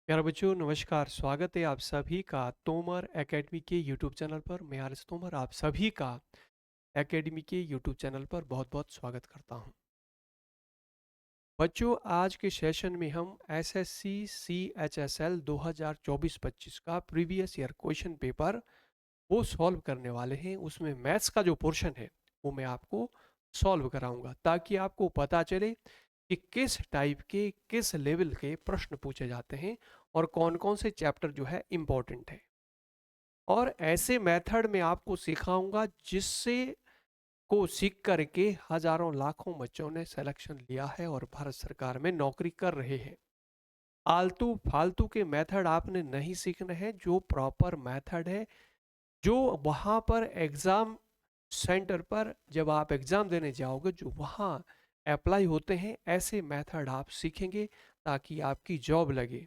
प्यारे बच्चों नमस्कार। स्वागत है आप सभी का तोमर एकेडमी के यूट्यूब चैनल पर। मैं आर.एस. तोमर आप सभी का एकेडमी के यूट्यूब चैनल पर बहुत बहुत स्वागत करता हूं। बच्चों आज के सेशन में हम एसएससी सीएचएसएल 2024-25 का प्रीवियस ईयर क्वेश्चन पेपर वो सॉल्व करने वाले हैं। उसमें मैथ्स का जो पोर्शन है वो मैं आपको सॉल्व कराऊंगा ताकि आपको पता चले कि किस टाइप के किस लेवल के प्रश्न पूछे जाते हैं और कौन कौन से चैप्टर जो है इम्पोर्टेंट है। और ऐसे मेथड में आपको सिखाऊंगा जिससे को सीख करके हजारों लाखों बच्चों ने सिलेक्शन लिया है और भारत सरकार में नौकरी कर रहे हैं। आलतू फालतू के मेथड आपने नहीं सीखने हैं। जो प्रॉपर मेथड है, जो वहां पर एग्जाम सेंटर पर जब आप एग्जाम देने जाओगे जो वहां अप्लाई होते हैं, ऐसे मेथड आप सीखेंगे ताकि आपकी जॉब लगे।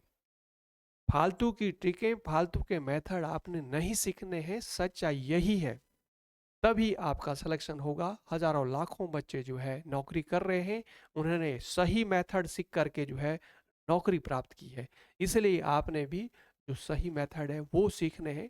फालतू की ट्रिकें फालतू के मेथड आपने नहीं सीखने हैं। सच्चाई यही है, तभी आपका सिलेक्शन होगा। हजारों लाखों बच्चे जो है नौकरी कर रहे हैं, उन्होंने सही मेथड सीख करके जो है नौकरी प्राप्त की है। इसलिए आपने भी जो सही मेथड है वो सीखने हैं।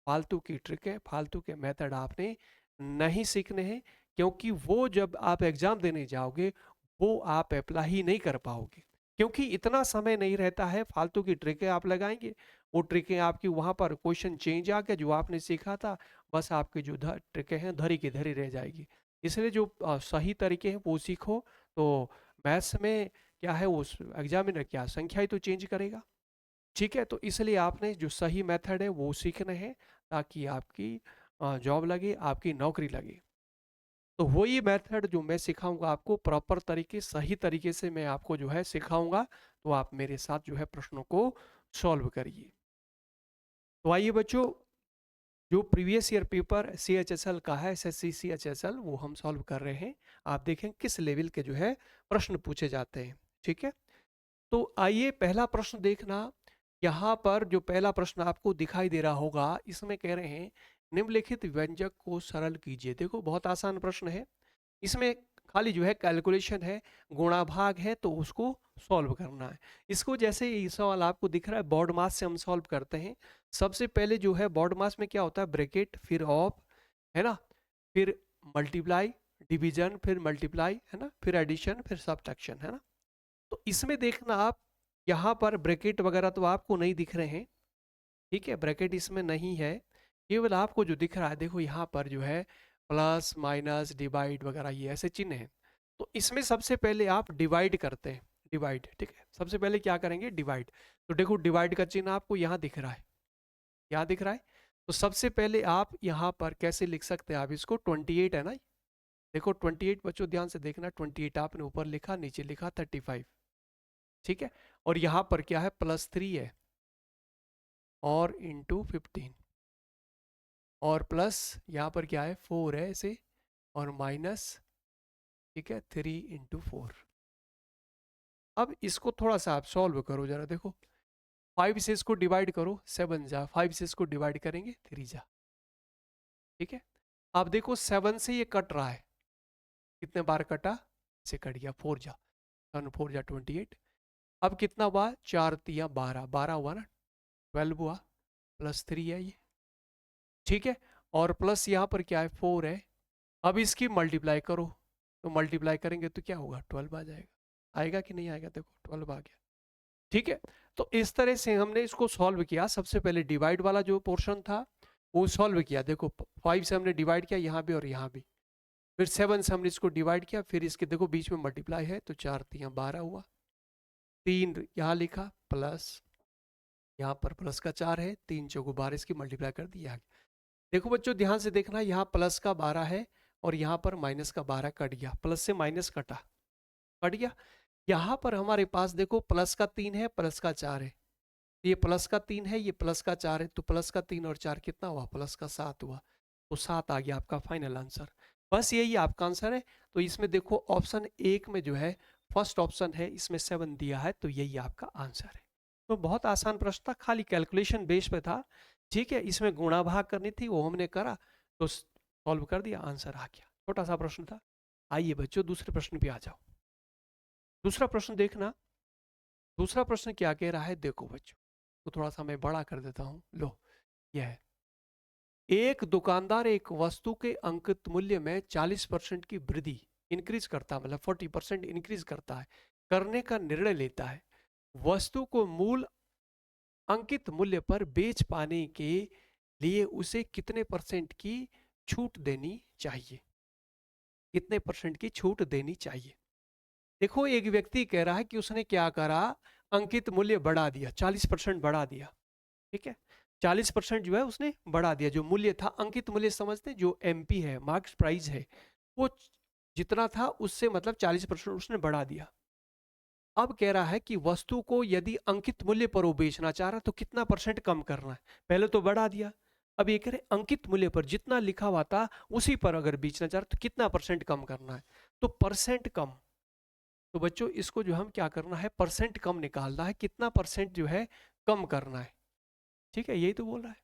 फालतू की ट्रिकें फालतू के मेथड आपने नहीं सीखने हैं, क्योंकि वो जब आप एग्जाम देने जाओगे वो आप अप्लाई ही नहीं कर पाओगे, क्योंकि इतना समय नहीं रहता है। फालतू की ट्रिकें आप लगाएंगे, वो ट्रिकें आपकी वहां पर क्वेश्चन चेंज आ गया, जो आपने सीखा था बस आपकी जो ट्रिकें हैं धरी की धरी रह जाएगी। इसलिए जो सही तरीके हैं वो सीखो। तो मैथ्स में क्या है, वो एग्जामिनर क्या संख्या ही तो चेंज करेगा। ठीक है, तो इसलिए आपने जो सही मेथड है वो सीखना है ताकि आपकी जॉब लगे, आपकी नौकरी लगे। तो वही मेथड जो मैं सिखाऊंगा आपको प्रॉपर तरीके सही तरीके से मैं आपको जो है सिखाऊंगा। तो आप मेरे साथ जो है प्रश्नों को सॉल्व करिए। तो आइए बच्चों, जो प्रीवियस ईयर पेपर सीएचएसएल का है, एसएससी सीएचएसएल, वो हम सॉल्व कर रहे हैं। आप देखें किस लेवल के जो है प्रश्न पूछे जाते हैं। ठीक है, तो आइए पहला प्रश्न देखना। यहाँ पर जो पहला प्रश्न आपको दिखाई दे रहा होगा, इसमें कह रहे हैं निम्नलिखित व्यंजक को सरल कीजिए। देखो बहुत आसान प्रश्न है। इसमें खाली जो है कैलकुलेशन है, गुणा भाग है, तो उसको सॉल्व करना है। इसको जैसे ये सवाल आपको दिख रहा है बॉड मास से हम सॉल्व करते हैं। सबसे पहले जो है बॉड मास में क्या होता है, ब्रैकेट फिर ऑफ, है ना, फिर मल्टीप्लाई, डिवीजन, फिर मल्टीप्लाई, है ना, फिर एडिशन, फिर सब्ट्रैक्शन, है ना। तो इसमें देखना आप, यहाँ पर ब्रैकेट वगैरह तो आपको नहीं दिख रहे हैं। ठीक है, ब्रैकेट इसमें नहीं है। केवल आपको जो दिख रहा है, देखो यहाँ पर जो है प्लस माइनस डिवाइड वगैरह ये ऐसे चिन्ह हैं। तो इसमें सबसे पहले आप डिवाइड करते हैं, डिवाइड। ठीक है, सबसे पहले क्या करेंगे, डिवाइड। तो देखो डिवाइड का चिन्ह आपको यहाँ दिख रहा है, यहाँ दिख रहा है। तो सबसे पहले आप यहाँ पर कैसे लिख सकते हैं, आप इसको 28 है ना, देखो 28 बच्चों ध्यान से देखना, 28 आपने ऊपर लिखा, नीचे लिखा 35। ठीक है, और यहाँ पर क्या है, +3 है और इंटू 15, और प्लस यहाँ पर क्या है 4 है ऐसे, और माइनस, ठीक है, 3 × 4। अब इसको थोड़ा सा आप सॉल्व करो जरा, देखो 5 से इसको डिवाइड करो, 7 जा, 5 से इसको डिवाइड करेंगे 3 जा। ठीक है, अब देखो 7 से ये कट रहा है, कितने बार कटा, से कट गया, 4 जा, 7 × 4 = 28। अब कितना हुआ, 4 × 3 = 12, 12 हुआ ना, 12 हुआ, +3 है ये। ठीक है, और प्लस यहाँ पर क्या है 4 है। अब इसकी मल्टीप्लाई करो, तो मल्टीप्लाई करेंगे तो क्या होगा, 12 आ जाएगा। आएगा कि नहीं आएगा, देखो 12 आ गया। ठीक है, तो इस तरह से हमने इसको सॉल्व किया। सबसे पहले डिवाइड वाला जो पोर्शन था वो सॉल्व किया। देखो 5 से हमने डिवाइड किया यहाँ भी और यहाँ भी, फिर 7 से हमने इसको डिवाइड किया, फिर इसके देखो बीच में मल्टीप्लाई है, तो 4 × 3 = 12 हुआ। 3 यहाँ लिखा, प्लस यहाँ पर प्लस का 4 है, 3 × 4 = 12, इसकी मल्टीप्लाई कर दिया। देखो बच्चों ध्यान से देखना, यहाँ प्लस का 12 है और यहाँ पर माइनस का 12 कट गया, प्लस से माइनस कटा, कट गया। यहाँ पर हमारे पास देखो प्लस का 3 है, प्लस का 4 है, ये प्लस का 3 है, ये प्लस का 4 है, तो प्लस का 3 और 4 कितना हुआ, प्लस का 7 हुआ। तो 7 आ गया आपका फाइनल आंसर। बस यही आपका आंसर है। तो इसमें देखो ऑप्शन 1 में जो है फर्स्ट ऑप्शन है, इसमें 7 दिया है, तो यही आपका आंसर है। तो बहुत आसान प्रश्न था, खाली कैलकुलेशन बेस पे था। ठीक है, इसमें गुणा भाग करनी थी, वो हमने करा, तो सॉल्व कर दिया, आंसर आ गया। छोटा सा प्रश्न था। आइए बच्चों दूसरे प्रश्न पे आ जाओ। दूसरा प्रश्न देखना, दूसरा प्रश्न क्या कह रहा है, देखो बच्चों, तो थोड़ा सा मैं बड़ा कर देता हूँ, लो यह है। एक दुकानदार एक वस्तु के अंकित मूल्य में 40% की वृद्धि इंक्रीज करता है, मतलब 40% इंक्रीज करता है, करने का निर्णय लेता है। वस्तु को मूल अंकित मूल्य पर बेच पाने के लिए उसे कितने परसेंट की छूट देनी चाहिए? कितने परसेंट की छूट देनी चाहिए? देखो, एक व्यक्ति कह रहा है कि उसने क्या करा, अंकित मूल्य बढ़ा दिया, 40% बढ़ा दिया। ठीक है, 40% जो है उसने बढ़ा दिया। जो मूल्य था, अंकित मूल्य समझते हैं, जो एमपी है, मार्क्स प्राइस है, वो जितना था उससे मतलब 40% उसने बढ़ा दिया। अब कह रहा है कि वस्तु को यदि अंकित मूल्य पर वो बेचना चाह रहा है तो कितना परसेंट कम करना है। पहले तो बढ़ा दिया, अब ये कह रहे अंकित मूल्य पर जितना लिखा हुआ था उसी पर अगर बेचना चाह रहे तो कितना परसेंट कम करना है। तो परसेंट कम, तो बच्चों इसको जो हम क्या करना है, परसेंट कम निकालना है, कितना परसेंट जो है कम करना है। ठीक है, यही तो बोल रहा है।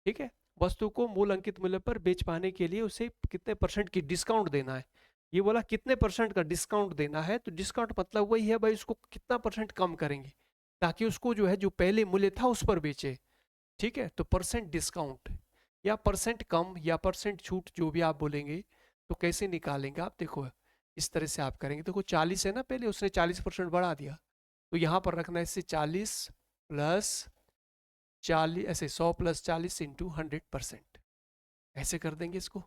ठीक है, वस्तु को मूल अंकित मूल्य पर बेच पाने के लिए उसे कितने परसेंट की डिस्काउंट देना है। ये बोला कितने परसेंट का डिस्काउंट देना है, तो डिस्काउंट मतलब वही है भाई, उसको कितना परसेंट कम करेंगे ताकि उसको जो है जो पहले मूल्य था उस पर बेचे। ठीक है, तो परसेंट डिस्काउंट या परसेंट कम या परसेंट छूट जो भी आप बोलेंगे, तो कैसे निकालेंगे आप, देखो इस तरह से आप करेंगे। देखो 40 है ना, पहले उसने 40% बढ़ा दिया, तो यहाँ पर रखना है इससे 40 प्लस 40, ऐसे 100 प्लस 40 इंटू 100%, ऐसे कर देंगे। इसको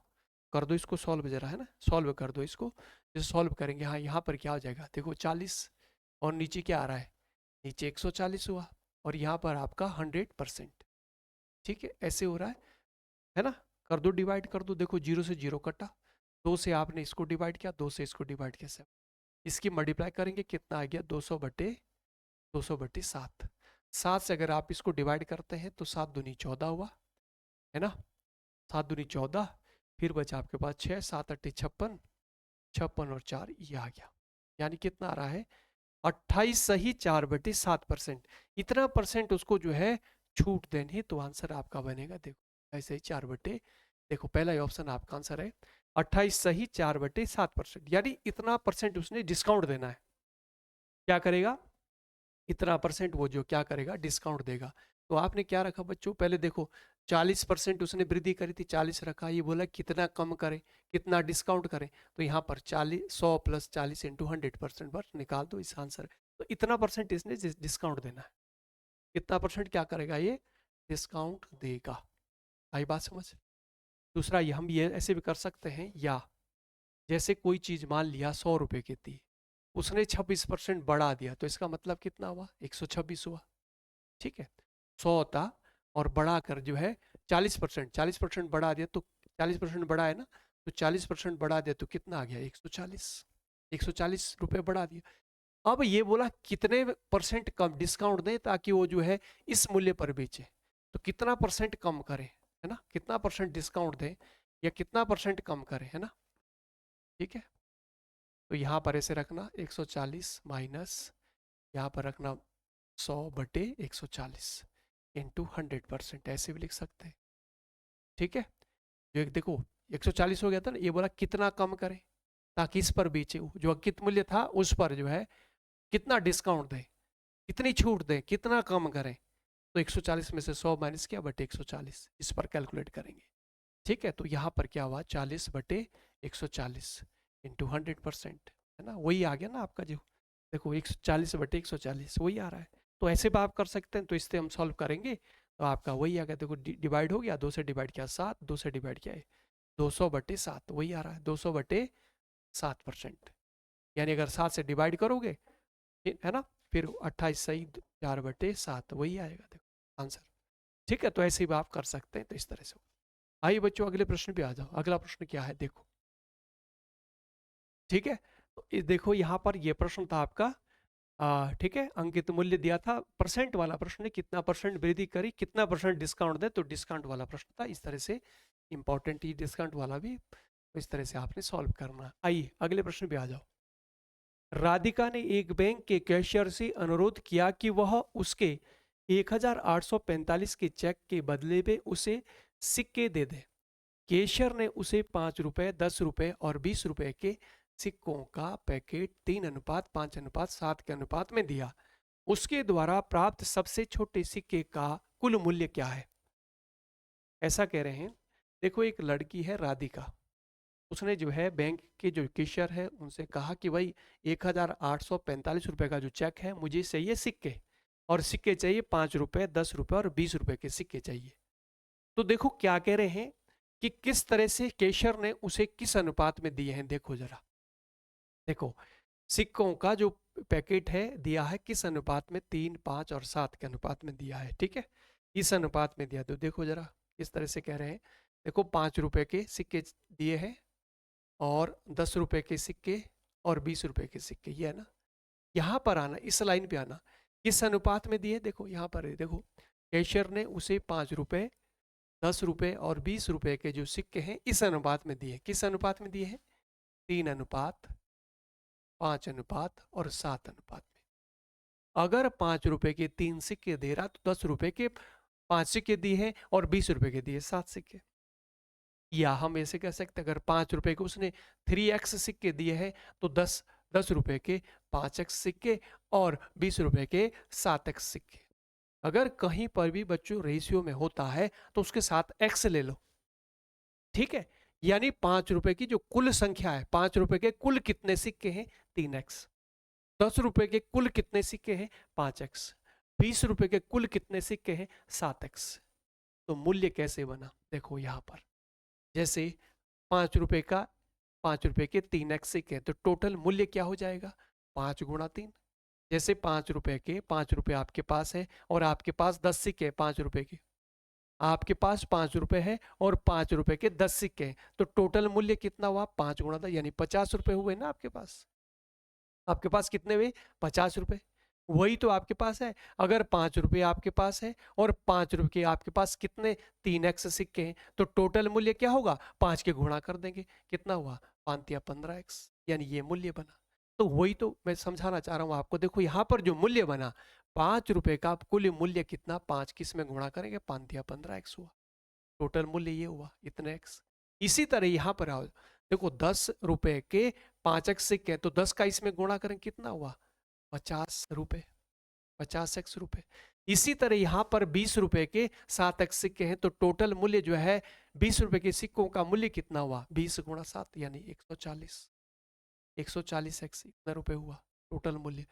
कर दो, इसको सॉल्व जरा, है ना, सॉल्व कर दो इसको। जैसे सॉल्व करेंगे, हाँ यहाँ पर क्या हो जाएगा, देखो 40 और नीचे क्या आ रहा है, नीचे 140 हुआ, और यहाँ पर आपका 100%। ठीक है, ऐसे हो रहा है ना। कर दो, डिवाइड कर दो, देखो 0 से 0 कटा, 2 से आपने इसको डिवाइड किया, 2 से इसको डिवाइड किया, 7। इसकी मल्टीप्लाई करेंगे, कितना आ गया, 200/7। 7 से अगर आप इसको डिवाइड करते हैं तो 7 दूनी 14 हुआ, है ना, 7 दूनी 14, फिर बचा आपके पास 6, 7 अट्ठी 56, 56 और 4 ये आ गया। यानी कितना आ रहा है, 28.4/7%। इतना परसेंट उसको जो है छूट देनी, तो आंसर आपका बनेगा, देखो ऐसे ही 4 देखो पहला ही ऑप्शन आपका आंसर है 28.4/7%, यानी इतना परसेंट उसने डिस्काउंट देना है। क्या करेगा, इतना परसेंट वो जो क्या करेगा, डिस्काउंट देगा। तो आपने क्या रखा बच्चों, पहले देखो 40% उसने वृद्धि करी थी, 40 रखा, ये बोला कितना कम करें, कितना डिस्काउंट करें, तो यहाँ पर 100 प्लस 40 इंटू 100% पर निकाल दो इस आंसर। तो इतना परसेंट इसने डिस्काउंट देना है, कितना परसेंट क्या करेगा ये, डिस्काउंट देगा। आई बात समझ। दूसरा, ये हम ये ऐसे भी कर सकते हैं, या जैसे कोई चीज मान लिया 100 रुपए की थी, उसने 26% बढ़ा दिया, तो इसका मतलब कितना हुआ, 126 हुआ। ठीक है, 100 था और बढ़ाकर जो है 40% बढ़ा दिया, तो 40% बढ़ा है ना, तो 40% बढ़ा दिया तो कितना आ गया, 140 रुपए बढ़ा दिया। अब ये बोला कितने परसेंट कम डिस्काउंट दें ताकि वो जो है इस मूल्य पर बेचे, तो कितना परसेंट कम करें, है ना, कितना परसेंट डिस्काउंट दें या कितना परसेंट कम करें, है ना। ठीक है, तो यहाँ पर ऐसे रखना 140 माइनस, यहाँ पर रखना 100/140 इंटू 100%, ऐसे भी लिख सकते हैं। ठीक है, जो एक देखो 140 हो गया था ना, ये बोला कितना कम करें ताकि इस पर बेचे, जो अंकित मूल्य था उस पर जो है कितना डिस्काउंट दें, कितनी छूट दें, कितना कम करें। तो 140 में से 100 माइनस किया बटे 140, इस पर कैलकुलेट करेंगे। ठीक है, तो यहाँ पर क्या हुआ, 40/140 इंटू 100%, है ना, वही आ गया ना आपका, जो देखो 140/140 वही आ रहा है। तो ऐसे भी आप कर सकते हैं, तो इससे हम सॉल्व करेंगे तो आपका वही आ गया, देखो डिवाइड हो गया, 2 से डिवाइड किया 7, 2 से डिवाइड किया 200/7, वही आ रहा है 200/7%। यानी अगर 7 से डिवाइड करोगे, है ना, फिर 28.4/7 वही आएगा, देखो आंसर। ठीक है, तो ऐसे भी आप कर सकते हैं, तो इस तरह से। आइए बच्चों अगले प्रश्न पे आ जाओ, अगला प्रश्न क्या है देखो। ठीक है, तो देखो यहाँ पर ये प्रश्न था आपका, ठीक है, अंकित मूल्य दिया था, परसेंट वाला प्रश्न है, कितना परसेंट वृद्धि करी, कितना परसेंट डिस्काउंट दे, तो डिस्काउंट वाला प्रश्न था। इस तरह से इंपॉर्टेंट ही डिस्काउंट वाला भी, इस तरह से आपने सॉल्व करना। आइए अगले प्रश्न पे आ जाओ। राधिका ने एक बैंक के कैशियर से अनुरोध किया कि वह उसके 1845 के चेक के बदले में उसे सिक्के दे दे। कैशियर ने उसे 5 रुपए, 10 रुपए और 20 रुपए के सिक्कों का पैकेट 3:5:7 के अनुपात में दिया। उसके द्वारा प्राप्त सबसे छोटे सिक्के का कुल मूल्य क्या है। ऐसा कह रहे हैं, देखो एक लड़की है राधिका, उसने जो है बैंक के जो कैशियर है उनसे कहा कि भाई 1,845 रुपए का जो चेक है मुझे चाहिए सिक्के, और सिक्के चाहिए 5 रुपए, 10 रुपए और 20 रुपए के सिक्के चाहिए। तो देखो क्या कह रहे हैं कि किस तरह से कैशियर ने उसे किस अनुपात में दिए हैं। देखो जरा, देखो सिक्कों का जो पैकेट है दिया है किस अनुपात में, 3, 5 और 7 के अनुपात में दिया है, ठीक है, इस अनुपात में दिया। तो देखो जरा किस तरह से कह रहे हैं, देखो 5 रुपए के सिक्के दिए हैं और 10 रुपए के सिक्के और 20 रुपए के सिक्के, ये है ना। यहाँ पर आना, इस लाइन पे आना, किस अनुपात में दिए, देखो यहाँ पर देखो कैशियर ने उसे 5 रुपए, 10 रुपए और 20 रुपए के जो सिक्के हैं इस अनुपात में दिए। किस अनुपात में दिए हैं, 3 अनुपात, 5 अनुपात और 7 अनुपात में। अगर 5 रुपए के 3 सिक्के दे रहा तो 10 रुपए के 5 सिक्के दिए हैं और 20 रुपए के दिए 7 सिक्के। या हम ऐसे कह सकते हैं, अगर 5 रुपए के उसने 3x सिक्के दिए हैं तो 10 रुपए के 5x सिक्के और 20 रुपए के 7x सिक्के। अगर कहीं पर भी बच्चों रेशियो में होता है तो उसके साथ x ले लो, ठीक है। यानी 5 रुपए की जो कुल संख्या है, 5 रुपए के कुल कितने सिक्के हैं, 3x। 10 रुपए के कुल कितने सिक्के हैं, 5x। 20 रुपए के कुल कितने सिक्के हैं, 7x। तो मूल्य कैसे बना, देखो यहां पर जैसे 5 रुपए का, 5 रुपए के 3x सिक्के हैं तो टोटल मूल्य क्या हो जाएगा, 5 × 3। जैसे 5 रुपए के 5 रुपए आपके पास है और आपके पास 10 सिक्के हैं 5 रुपए के, आपके पास 5 रुपए है और 5 रुपए के 10 सिक्के हैं, तो टोटल मूल्य कितना हुआ, 5 × 10 यानी 50 रुपए हुए ना आपके पास। आपके पास कितने हुए, 50 रुपए। वही तो आपके पास है। अगर 5 रुपए आपके पास है और 5 रुपए आपके पास कितने, 3x सिक्के हैं, तो टोटल मूल्य क्या होगा, 5 के गुणा कर देंगे, कितना हुआ, 5 या 15x, यानी ये मूल्य बना। तो वही तो मैं समझाना चाह रहा हूं आपको। देखो यहां पर जो मूल्य बना 5 रुपए का कुल मूल्य कितना, 5 किस में गुणा करेंगे, 5 या 15x हुआ, टोटल मूल्य ये हुआ इतने x। इसी तरह यहां पर आओ, देखो 10 रुपए के 5x सिक्के, तो 10 का इसमें गुणा करें कितना हुआ, 50 रुपए, 50x रुपए। इसी तरह यहां पर 20 रुपए के 7x सिक्के हैं, तो टोटल मूल्य जो है 20 रुपए के सिक्कों का मूल्य कितना हुआ, 20 × 7 यानी 140, 140x इतना रुपए हुआ टोटल मूल्य।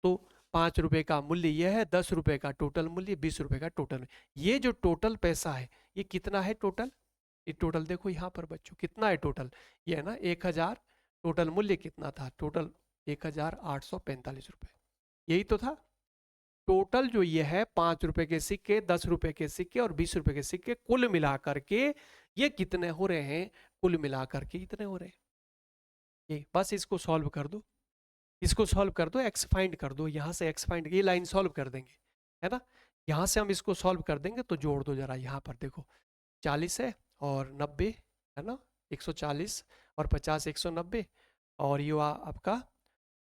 तो 5 रुपए का मूल्य यह है, 10 रुपए का टोटल मूल्य, 20 रुपए का टोटल। ये जो टोटल पैसा है ये कितना है टोटल, ये टोटल देखो यहाँ पर बच्चों कितना है टोटल, ये है ना 1000। टोटल मूल्य कितना था, टोटल 1,845 रुपए, यही तो था टोटल। जो ये है 5 रुपए के सिक्के, 10 रुपए के सिक्के और 20 रुपए के सिक्के कुल मिलाकर के ये कितने हो रहे हैं, कुल मिलाकर के इतने हो रहे हैं। ये बस इसको सॉल्व कर दो, इसको सॉल्व कर दो, एक्स फाइंड कर दो, यहाँ से एक्स फाइंड, ये लाइन सॉल्व कर देंगे, है ना। यहाँ से हम इसको सॉल्व कर देंगे, तो जोड़ दो जरा, यहाँ पर देखो 40 है और 90 है ना, 140 और 50 190, और ये हुआ आपका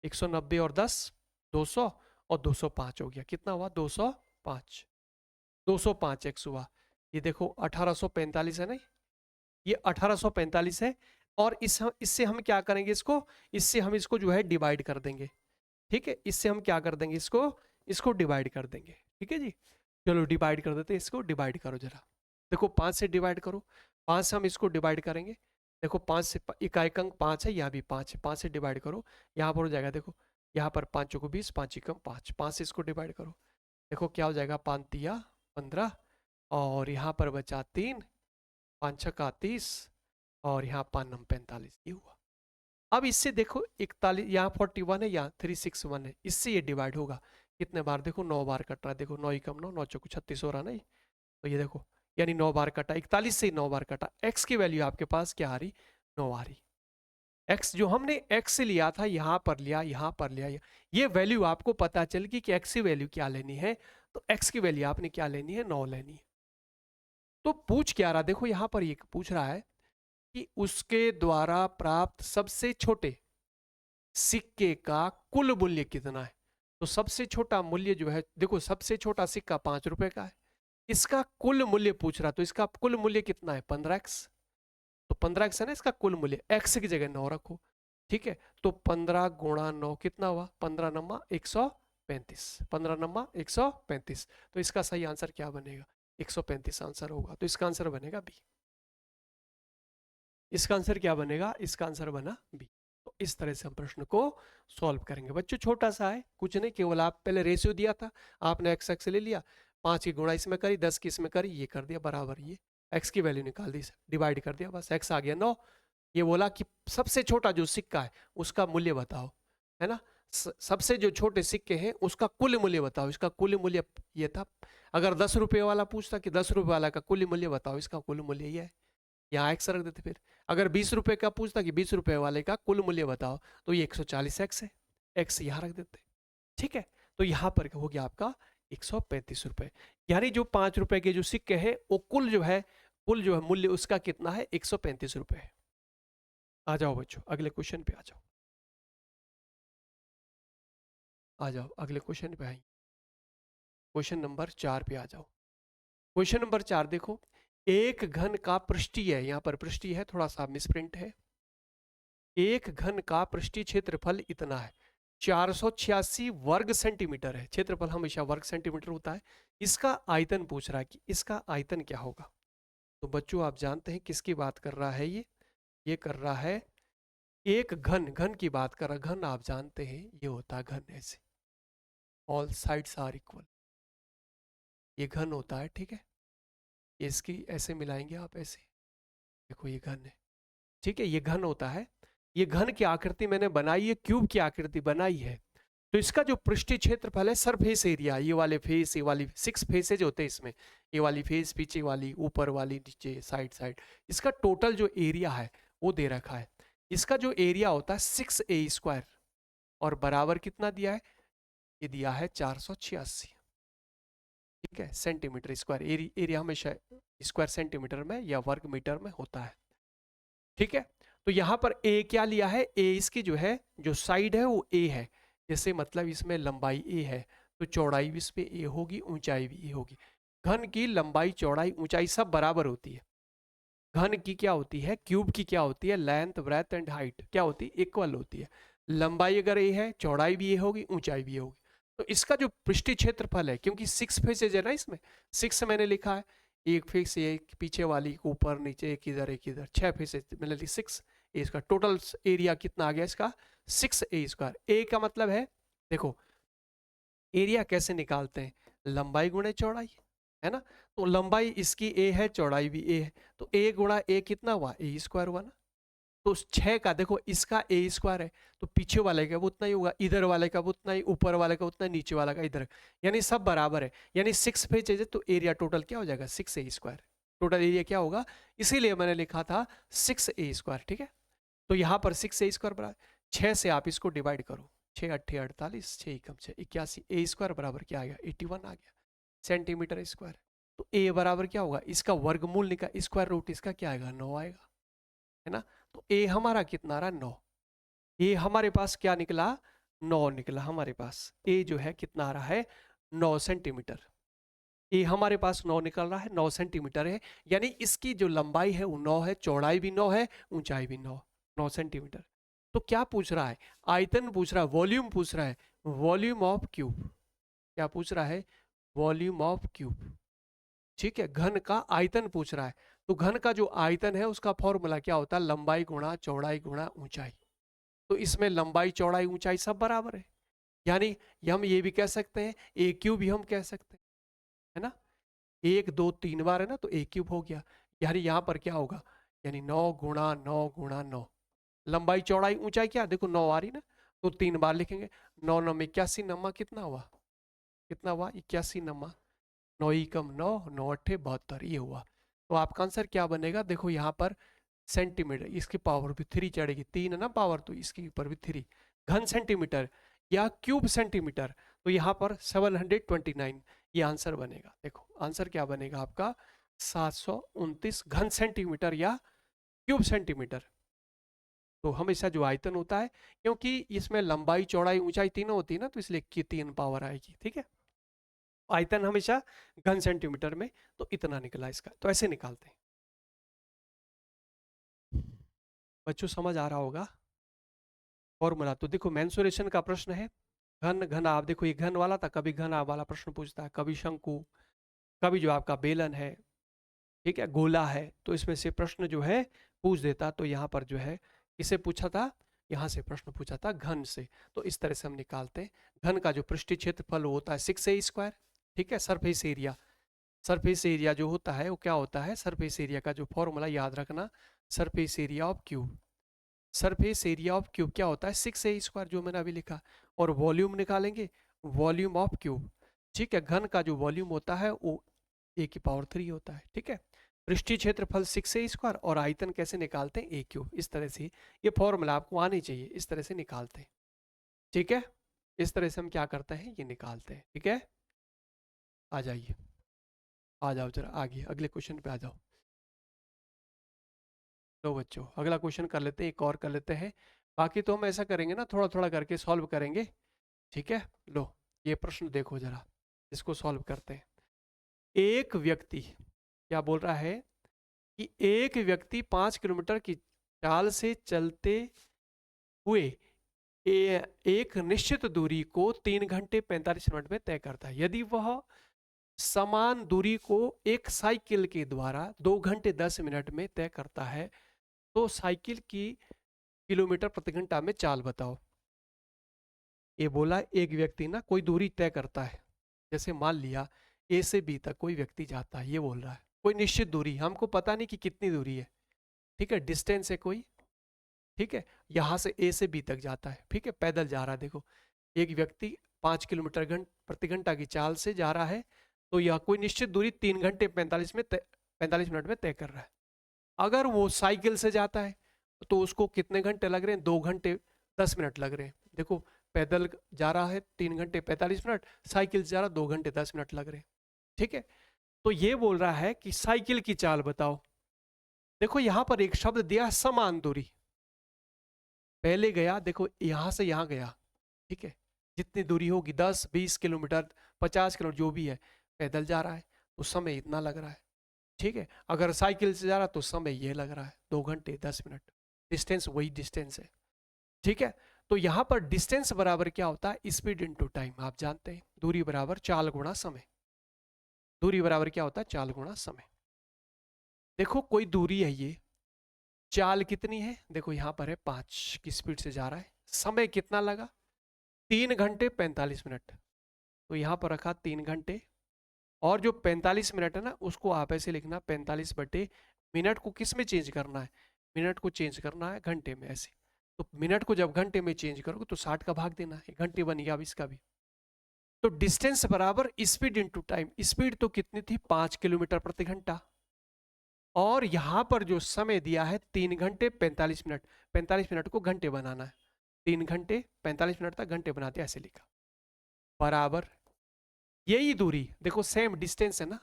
190 और 10 200 और 205 हो गया, कितना हुआ 205, 205 एक्स हुआ। ये देखो 1845 है ना, ये 1845 है। और इससे हम क्या करेंगे, इससे हम इसको जो है डिवाइड कर देंगे, ठीक है। इससे हम क्या कर देंगे, इसको डिवाइड कर देंगे, ठीक है जी। चलो डिवाइड कर देते हैं, इसको डिवाइड करो जरा, देखो 5 से डिवाइड करो, 5 से हम इसको डिवाइड करेंगे। देखो 5 से इकाई अंक 5 है, यहाँ भी 5 है, 5 से डिवाइड करो, यहाँ पर हो जाएगा, देखो यहाँ पर 5 को 20, 5 एकम 5, 5 से इसको डिवाइड करो, देखो क्या हो जाएगा, 5 तिया 15 और यहाँ पर बचा 3, 5 छक्का 30 और यहाँ 5 नम 45, ये हुआ। अब इससे देखो 41, यहाँ 41 है, यहाँ 361 है, इससे ये डिवाइड होगा कितने बार, देखो 9 बार कट रहा है, देखो 9 एकम 9, 9 चौको 36 हो रहा नहीं, तो ये देखो यानी 9 बार कटा, 41 से 9 बार कटा। x की वैल्यू आपके पास क्या आ रही, 9 आ रही। x जो हमने x से लिया था यहाँ पर लिया, यहाँ पर लिया, ये वैल्यू आपको पता चल गई कि x की वैल्यू क्या लेनी है, तो x की वैल्यू आपने क्या लेनी है, 9 लेनी है। तो पूछ क्या रहा, देखो यहाँ पर ये पूछ रहा है कि उसके द्वारा प्राप्त सबसे छोटे सिक्के का कुल मूल्य कितना है। तो सबसे छोटा मूल्य जो है, देखो सबसे छोटा सिक्का 5 रुपए का है, इसका कुल मूल्य पूछ रहा, तो इसका कुल मूल्य कितना है, 15x। तो 15x है ना इसका कुल मूल्य, x की जगह 9 रखो, ठीक है। तो 15 × 9 कितना हुआ, 15 × 9 145, 135, 15 नंबर 135। तो इसका सही आंसर क्या बनेगा? 135 आंसर होगा, तो इसका आंसर बनेगा बी। इसका आंसर क्या बनेगा? इसका आंसर बना बी। तो इस तरह से हम प्रश्न को सॉल्व करेंगे। बच्चों छोटा सा है, कुछ नहीं, केवल आप पहले रेशियो दिया था, आपने एक्स एक्स ले लिया, 5 की गुणा इसमें करी, 10 की इसमें करी, ये कर दिया बराबर, ये एक्स की वैल्यू निकाल दी, डिवाइड कर दिया, बस एक्स आ गया 9। ये बोला कि सबसे छोटा जो सिक्का है उसका मूल्य बताओ, है ना। सबसे जो छोटे सिक्के हैं उसका कुल मूल्य बताओ। इसका कुल मूल्य ये था। अगर 10 रुपए वाला पूछता कि 10 रुपए वाला का कुल मूल्य बताओ, इसका कुल मूल्य ये है, यहाँ एक्स रख देते। फिर अगर 20 रुपए का पूछता कि 20 रुपए वाले का कुल मूल्य बताओ, तो ये 140 एक्स है, एक्स यहाँ रख देते। ठीक है, तो यहाँ पर हो गया आपका 135 रुपए। यानी जो 5 रुपए के जो सिक्के हैं वो कुल जो है मूल्य उसका कितना है? 135 रुपए है। आ जाओ बच्चों अगले क्वेश्चन पे आ जाओ, आ जाओ अगले क्वेश्चन पे। आई क्वेश्चन नंबर 4 पे आ जाओ। क्वेश्चन नंबर 4 देखो, एक घन का पृष्ठीय है, यहाँ पर पृष्ठीय है, थोड़ा सा मिसप्रिंट है। एक घन का पृष्ठीय क्षेत्रफल इतना है, 486 वर्ग सेंटीमीटर है। क्षेत्रफल हमेशा वर्ग सेंटीमीटर होता है। इसका आयतन पूछ रहा है कि इसका आयतन क्या होगा। तो बच्चों आप जानते हैं किसकी बात कर रहा है ये कर रहा है एक घन, घन की बात कर रहा। घन आप जानते हैं ये होता है घन, ऐसे ऑल साइड्स आर इक्वल, ये घन होता है। ठीक है, इसकी ऐसे मिलाएंगे आप, ऐसे देखो ये घन है। ठीक है, ये घन होता है। ये घन की आकृति मैंने बनाई है, क्यूब की आकृति बनाई है। तो इसका जो पृष्ठीय क्षेत्रफल है, सरफेस एरिया, ये वाले फेस, ये वाली 6 फेसेज होते हैं इसमें, ये वाली फेस, पीछे वाली, ऊपर वाली, नीचे, साइड साइड, इसका टोटल जो एरिया है वो दे रखा है। इसका जो एरिया होता है 6a², और बराबर कितना दिया है? ये दिया है 486। ठीक है, सेंटीमीटर स्क्वायर। एरिया हमेशा स्क्वायर सेंटीमीटर में या वर्ग मीटर में होता है। ठीक है, तो यहां पर ए क्या लिया है? ए इसकी जो है, जो साइड है वो ए है, जैसे मतलब इसमें लंबाई ए है तो चौड़ाई भी इस पे ए होगी, ऊंचाई भी ए होगी। घन की लंबाई, चौड़ाई, ऊंचाई सब बराबर होती है। घन की क्या होती है, क्यूब की क्या होती है, लेंथ, ब्रेथ एंड हाइट क्या होती है? इक्वल होती है। लंबाई अगर ए है, चौड़ाई भी ए होगी, ऊंचाई भी ए होगी। तो इसका जो पृष्ठीय क्षेत्रफल है, क्योंकि 6 फेसेज है ना इसमें, 6 मैंने लिखा है, एक फेस, एक पीछे वाली, ऊपर नीचे, एक इधर 6 फेसेज मैंने 6। इसका टोटल एरिया कितना आ गया इसका? 6a²। ए का मतलब है, देखो एरिया कैसे निकालते हैं? लंबाई गुणे चौड़ाई, है ना। तो लंबाई इसकी ए है, चौड़ाई भी ए है, तो ए गुणा ए कितना हुआ? a² हुआ ना। तो 6 का देखो, इसका a² है, तो पीछे वाले का वो उतना ही होगा, इधर वाले का वो उतना ही, ऊपर वाले का उतना, नीचे वाला का इधर, यानी सब बराबर है। यानी 6 पे चाहिए तो एरिया टोटल क्या हो जाएगा? 6a²। टोटल एरिया क्या होगा? इसीलिए मैंने लिखा था 6a²। ठीक है, तो यहाँ पर 6a² बराबर 6 से आप इसको डिवाइड करो, 6 अट्ठे 48, 6 एकम 6 81, a² बराबर क्या आ गया? 81 आ गया सेंटीमीटर स्क्वायर। तो a बराबर क्या होगा? इसका वर्गमूल निकाल, स्क्वायर रूट इसका क्या आएगा? 9 आएगा, है ना। तो a हमारा कितना रहा? 9। ये हमारे पास क्या निकला? 9 निकला हमारे पास। a जो है कितना आ रहा है? 9 सेंटीमीटर। ए हमारे पास 9 निकल रहा है, 9 सेंटीमीटर है। यानी इसकी जो लंबाई है वो 9 है, चौड़ाई भी 9 है, ऊंचाई भी 9 सेंटीमीटर। तो क्या पूछ रहा है? आयतन पूछ रहा है, वॉल्यूम पूछ रहा है, वॉल्यूम ऑफ क्यूब। क्या पूछ रहा है? Volume of cube. ठीक है, घन का आयतन पूछ रहा है। तो घन का जो आयतन है उसका फॉर्मूला क्या होता है? लंबाई गुणा चौड़ाई गुणा ऊंचाई। तो इसमें लंबाई, चौड़ाई, ऊंचाई सब बराबर है। यानी हम ये भी कह सकते हैं, ए क्यूब भी हम कह सकते हैं, है ना। 1 2 3 बार है ना, तो ए क्यूब हो गया। यानी यहाँ पर क्या होगा? यानी 9 × 9 × 9। लंबाई, चौड़ाई, ऊंचाई क्या देखो 9 आ रही ना, तो 3 बार लिखेंगे। 9 9 में 81 नम्मा कितना हुआ? कितना हुआ? 81 नम्मा। 9 एकम 9, 9 अट्ठे 72, ये हुआ। तो आपका आंसर क्या बनेगा? देखो यहाँ पर सेंटीमीटर, इसकी पावर भी 3 चढ़ेगी, 3 है ना पावर, तो इसके ऊपर भी 3। घन सेंटीमीटर या क्यूब सेंटीमीटर, तो यहाँ पर 729 ये आंसर बनेगा। देखो आंसर क्या बनेगा आपका? 729 घन सेंटीमीटर या क्यूब सेंटीमीटर। तो हमेशा जो आयतन होता है, क्योंकि इसमें लंबाई, चौड़ाई, ऊंचाई तीनों होती है ना, तो इसलिए 3 पावर आएगी। ठीक है, आयतन हमेशा घन सेंटीमीटर में, तो इतना निकला इसका। तो ऐसे निकालते हैं बच्चों, समझ आ रहा होगा फॉर्मूला। तो देखो मेंसुरेशन का प्रश्न है, घन घन, आप देखो ये घन वाला था, कभी घन वाला प्रश्न पूछता है, कभी शंकु, कभी जो आपका बेलन है, ठीक है, गोला है, तो इसमें से प्रश्न जो है पूछ देता। तो यहाँ पर जो है किसे पूछा था, यहाँ से प्रश्न पूछा था घन से। तो इस तरह से हम निकालते हैं। घन का जो पृष्ठीय क्षेत्रफल होता है 6a², ठीक है। सरफेस एरिया, सरफेस एरिया जो होता है वो क्या होता है, सरफेस एरिया का जो फॉर्मूला याद रखना, surface area of cube, surface area of cube क्या होता है 6a², जो मैंने अभी लिखा। और वॉल्यूम निकालेंगे, वॉल्यूम ऑफ क्यूब, ठीक है। घन का जो वॉल्यूम होता है वो a⁴ होता है, ठीक है। पृष्ठीय क्षेत्रफल 6a² और आयतन कैसे निकालते हैं a³, इस तरह से ये फॉर्मूला आपको आनी चाहिए, इस तरह से निकालते हैं, ठीक है। इस तरह से हम क्या करते हैं, ये निकालते हैं, ठीक है। आ जाइए, आ जाओ जरा आगे, अगले क्वेश्चन पे आ जाओ। लो बच्चों, अगला क्वेश्चन कर लेते हैं, एक और कर लेते हैं। बाकी तो हम ऐसा करेंगे ना, थोड़ा थोड़ा करके सॉल्व करेंगे, ठीक है। लो ये प्रश्न देखो जरा, इसको सॉल्व करते हैं। एक व्यक्ति क्या बोल रहा है कि एक व्यक्ति 5 किलोमीटर की चाल से चलते हुए एक निश्चित दूरी को 3 घंटे 45 मिनट में तय करता है। यदि वह समान दूरी को एक साइकिल के द्वारा 2 घंटे 10 मिनट में तय करता है, तो साइकिल की किलोमीटर प्रति घंटा में चाल बताओ। ये बोला एक व्यक्ति ना कोई दूरी तय करता है, जैसे मान लिया ए से बी तक कोई व्यक्ति जाता है, ये बोल रहा है कोई निश्चित दूरी, हमको पता नहीं कि कितनी दूरी है, ठीक है, डिस्टेंस है कोई, ठीक है। यहां से ए से बी तक जाता है, ठीक है, पैदल जा रहा है। देखो एक व्यक्ति 5 किलोमीटर प्रति घंटा की चाल से जा रहा है, तो यह कोई निश्चित दूरी 3 घंटे 45 मिनट में तय कर रहा है। अगर वो साइकिल से जाता है तो उसको कितने घंटे लग रहे हैं, 2 घंटे 10 मिनट लग रहे हैं। देखो पैदल जा रहा है 3 घंटे 45 मिनट, साइकिल से जा रहा 2 घंटे 10 मिनट लग रहे हैं, ठीक है। तो ये बोल रहा है कि साइकिल की चाल बताओ। देखो यहां पर एक शब्द दिया समान दूरी, पहले गया देखो यहां से यहां गया, ठीक है, जितनी दूरी होगी 10 20 किलोमीटर 50 किलोमीटर जो भी है, पैदल जा रहा है तो समय इतना लग रहा है, ठीक है। अगर साइकिल से जा रहा तो समय ये लग रहा है 2 घंटे 10 मिनट, डिस्टेंस वही डिस्टेंस है, ठीक है। तो यहां पर डिस्टेंस बराबर क्या होता है, स्पीड इनटू टाइम, आप जानते हैं दूरी बराबर चाल गुणा समय, दूरी बराबर क्या होता है, चाल गुणा समय। देखो कोई दूरी है ये, चाल कितनी है, देखो यहां पर है 5 की स्पीड से जा रहा है, समय कितना लगा 3 घंटे 45 मिनट, तो यहां पर रखा 3 घंटे, और जो 45 मिनट है ना उसको आप ऐसे लिखना 45/मिनट को किस में चेंज करना है, मिनट को चेंज करना है घंटे में, ऐसे। तो मिनट को जब घंटे में चेंज करोगे तो 60 का भाग देना है, घंटे बन गया अब इसका भी। तो डिस्टेंस बराबर स्पीड इनटू टाइम, स्पीड तो कितनी थी 5 किलोमीटर प्रति घंटा, और यहां पर जो समय दिया है 3 घंटे 45 मिनट, 45 मिनट को घंटे बनाना है, 3 घंटे 45 मिनट तक घंटे बनाते ऐसे लिखा, बराबर यही दूरी, देखो सेम डिस्टेंस है ना,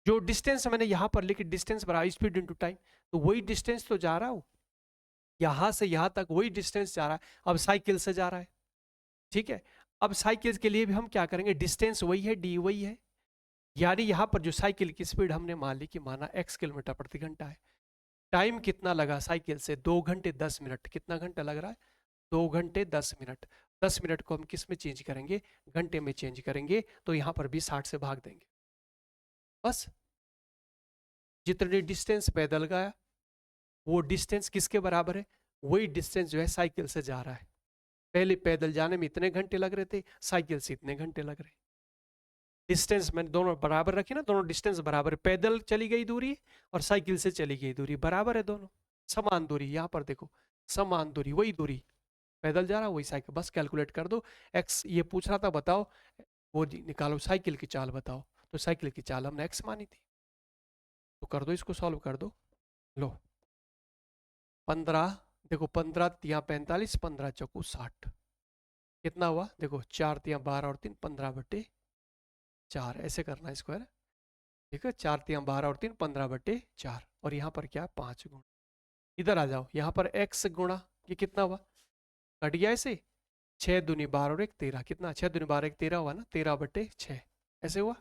जो डिस्टेंस मैंने यहां पर लिखी डिस्टेंस बराबर स्पीड इनटू टाइम, तो वही डिस्टेंस तो जा रहा हूं, यहां से यहां तक वही डिस्टेंस जा रहा है, अब साइकिल से जा रहा है, ठीक है। अब साइकिल के लिए भी हम क्या करेंगे, डिस्टेंस वही है, डी वही है, यानी यहां पर जो साइकिल की स्पीड हमने मान ली कि माना x किलोमीटर प्रति घंटा है, टाइम कितना लगा साइकिल से 2 घंटे 10 मिनट, कितना घंटा लग रहा है 2 घंटे 10 मिनट, 10 मिनट को हम किस में चेंज करेंगे, घंटे में चेंज करेंगे, तो यहां पर भी 60 से भाग देंगे, बस। जितनी डिस्टेंस पैदल गया वो डिस्टेंस किसके बराबर है, वही डिस्टेंस जो है साइकिल से जा रहा है, पहले पैदल जाने में इतने घंटे लग रहे थे, साइकिल से इतने घंटे लग रहे हैं। डिस्टेंस मैंने दोनों बराबर रखी ना, दोनों डिस्टेंस बराबर है, पैदल चली गई दूरी और साइकिल से चली गई दूरी बराबर है, दोनों समान दूरी। यहाँ पर देखो समान दूरी, वही दूरी, पैदल जा रहा वही साइकिल, बस कैलकुलेट कर दो। एक्स ये पूछ रहा था बताओ, वो निकालो साइकिल की चाल बताओ, तो साइकिल की चाल हमने एक्स मानी थी, तो कर दो इसको सॉल्व कर दो। लो 15, देखो 15 × 45, 15 × 4 = 60, कितना हुआ देखो 4 × 12 और 3 15/4, ऐसे करना है स्क्वायर, ठीक है। 4 × 12 और 3 15/4, और यहाँ पर क्या 5 गुणा, इधर आ जाओ, यहाँ पर x गुणा ये कितना हुआ, कट गया ऐसे, 6 दूनी 12 और 1 13, कितना 6 दूनी 12 1 13 हुआ ना, 13/6 ऐसे हुआ,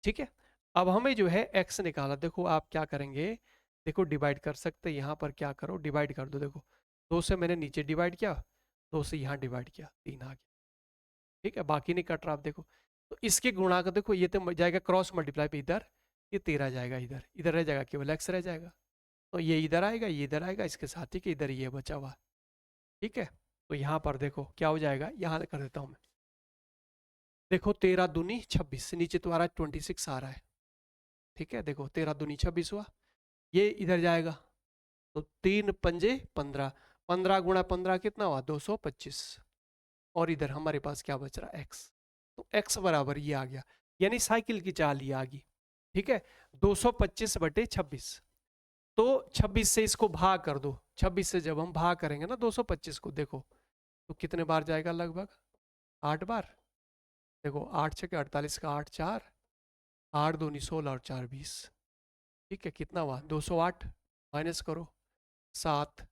ठीक है। अब हमें जो है x निकाला, देखो आप क्या करेंगे, देखो डिवाइड कर सकते हैं, यहाँ पर क्या करो डिवाइड कर दो, देखो 2 से मैंने नीचे डिवाइड किया, 2 से यहाँ डिवाइड किया, 3 आ गया, ठीक है, बाकी नहीं कट रहा। आप देखो तो इसके गुणा का देखो, ये तो जाएगा क्रॉस मल्टीप्लाई पे इधर, ये 13 जाएगा इधर, इधर रह जाएगा केवल x रह जाएगा। तो ये इधर आएगा, ये इधर आएगा, इसके साथ ही कि इधर ये बचा हुआ। ठीक है, तो यहाँ पर देखो क्या हो जाएगा, यहाँ कर देता हूँ मैं। देखो 13 दूनी 26, नीचे तुम्हारा 26 आ रहा है। ठीक है, देखो 13 दूनी 26 हुआ, ये इधर जाएगा तो 3 पंजे 15, 15 गुणा 15 कितना हुआ 225, और इधर हमारे पास क्या बच रहा है x, तो x बराबर ये आ गया, यानी साइकिल की चाल ये आ गई। ठीक है, 225 बटे 26, तो 26 से इसको भाग कर दो, 26 से जब हम भाग करेंगे ना 225 को, देखो तो कितने बार जाएगा, लगभग 8 बार। देखो 8 छके 48 का 8 4, 8 दूनी 16 और 4 20। ठीक है, कितना हुआ 208, माइनस करो 7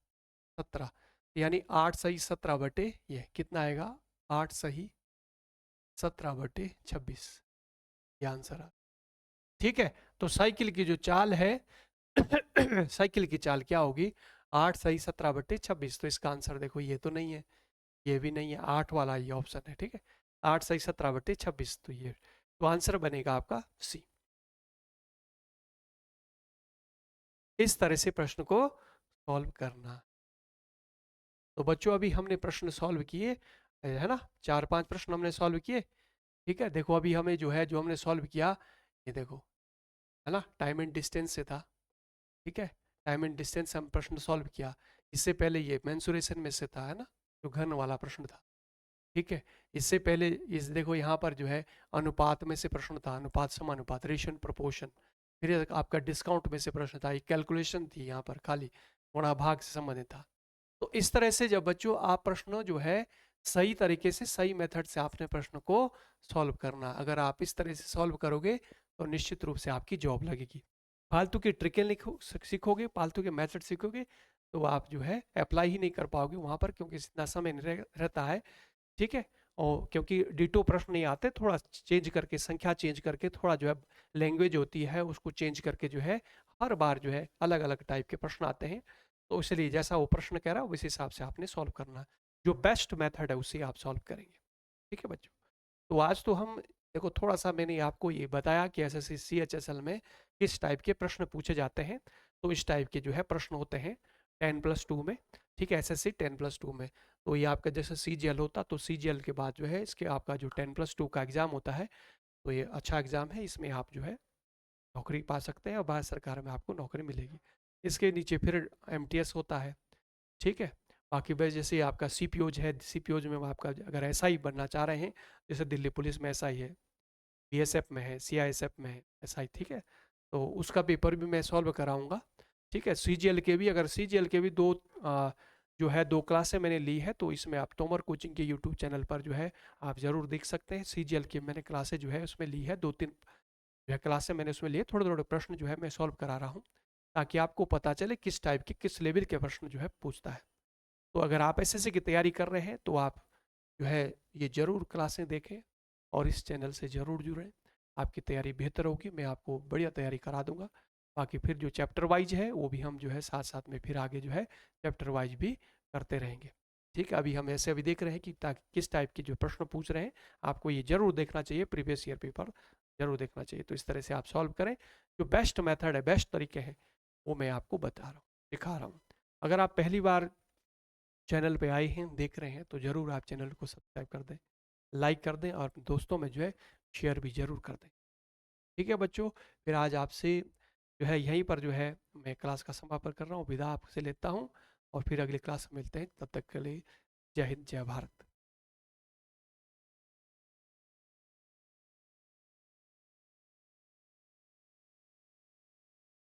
17, यानी 8 सही 17 बटे ये कितना आएगा, 8 सही 17 बटे 26, ये आंसर आ। ठीक है, तो साइकिल की जो चाल है साइकिल की चाल क्या होगी, 8 सही 17 बटे 26। तो इसका आंसर देखो ये तो नहीं है, ये भी नहीं है, 8 वाला ये ऑप्शन है। ठीक है, 8 सही 17 बटे 26, तो ये तो आंसर बनेगा आपका सी। इस तरह से प्रश्न को सॉल्व करना। तो बच्चों अभी हमने प्रश्न सॉल्व किए, है ना, 4-5 प्रश्न हमने सॉल्व किए। ठीक है, देखो अभी हमें जो है, जो हमने सॉल्व किया, ये देखो, है ना, टाइम एंड डिस्टेंस से था। ठीक है, टाइम एंड डिस्टेंस से हम प्रश्न सॉल्व किया। इससे पहले ये मेंसुरेशन में से था, है ना, जो घन वाला प्रश्न था। ठीक है, इससे पहले इस देखो यहाँ पर जो है अनुपात में से प्रश्न था, अनुपात समानुपात, रेशन प्रोपोर्शन। फिर आपका डिस्काउंट में से प्रश्न था, एक कैलकुलेशन थी यहाँ पर खाली, गुणा भाग से संबंधित था। तो इस तरह से जब बच्चों आप प्रश्न जो है सही तरीके से, सही मेथड से आपने प्रश्न को सॉल्व करना। अगर आप इस तरह से सॉल्व करोगे तो निश्चित रूप से आपकी जॉब लगेगी। फालतू की ट्रिकें सीखोगे, फालतू के मेथड सीखोगे, तो आप जो है अप्लाई ही नहीं कर पाओगे वहाँ पर, क्योंकि इतना समय नहीं रहता है। ठीक है, और क्योंकि डिटो प्रश्न नहीं आते, थोड़ा चेंज करके, संख्या चेंज करके, थोड़ा जो है लैंग्वेज होती है उसको चेंज करके जो है हर बार जो है अलग अलग टाइप के प्रश्न आते हैं। तो इसलिए जैसा वो प्रश्न कह रहा है उस हिसाब से आपने सॉल्व करना है, जो बेस्ट मेथड है उसे आप सॉल्व करेंगे। ठीक है बच्चों, तो आज तो हम देखो थोड़ा सा मैंने आपको ये बताया कि एसएससी सीएचएसएल में किस टाइप के प्रश्न पूछे जाते हैं। तो इस टाइप के जो है प्रश्न होते हैं 10+2 में। ठीक है, एसएससी 10+2 में। तो ये आपका जैसे सीजीएल होता, तो सीजीएल के बाद जो है इसके आपका जो 10+2 का एग्जाम होता है, तो ये अच्छा एग्जाम है, इसमें आप जो है नौकरी पा सकते हैं और भारत सरकार में आपको नौकरी मिलेगी। इसके नीचे फिर एमटीएस होता है। ठीक है, बाकी बस जैसे आपका सीपीओज है, सीपीओज में आपका अगर एसआई बनना चाह रहे हैं, जैसे दिल्ली पुलिस में एसआई है, बीएसएफ में है, सीआईएसएफ में है एसआई। ठीक है, तो उसका पेपर भी मैं सॉल्व कराऊंगा। ठीक है, सीजीएल के भी, अगर सीजीएल के भी जो है 2 क्लासें मैंने ली है, तो इसमें आप तोमर कोचिंग के यूट्यूब चैनल पर जो है आप ज़रूर देख सकते हैं। सीजीएल की मैंने क्लासें जो है उसमें ली है, 2-3 जो है क्लासें मैंने उसमें लिए, थोड़े थोड़े प्रश्न जो है मैं सॉल्व करा रहा हूँ, ताकि आपको पता चले किस टाइप के, किस लेवल के प्रश्न जो है पूछता है। तो अगर आप एसएससी की तैयारी कर रहे हैं तो आप जो है ये ज़रूर क्लासें देखें और इस चैनल से ज़रूर जुड़ें, आपकी तैयारी बेहतर होगी, मैं आपको बढ़िया तैयारी करा दूंगा। बाकी फिर जो चैप्टर वाइज है वो भी हम जो है साथ साथ में फिर आगे जो है चैप्टर वाइज भी करते रहेंगे। ठीक है, अभी हम ऐसे अभी देख रहे हैं कि ताकि किस टाइप के जो प्रश्न पूछ रहे हैं, आपको ये जरूर देखना चाहिए, प्रीवियस ईयर पेपर जरूर देखना चाहिए। तो इस तरह से आप सॉल्व करें, जो बेस्ट मेथड है, बेस्ट तरीके हैं, वो मैं आपको बता रहा हूँ, दिखा रहा हूँ। अगर आप पहली बार चैनल पे आए हैं, देख रहे हैं, तो ज़रूर आप चैनल को सब्सक्राइब कर दें, लाइक कर दें और दोस्तों में जो है शेयर भी ज़रूर कर दें। ठीक है बच्चों, फिर आज आपसे जो है यहीं पर जो है मैं क्लास का समापन कर रहा हूँ, विदा आपसे लेता हूँ और फिर अगली क्लास में मिलते हैं। तब तक के लिए जय हिंद, जय भारत।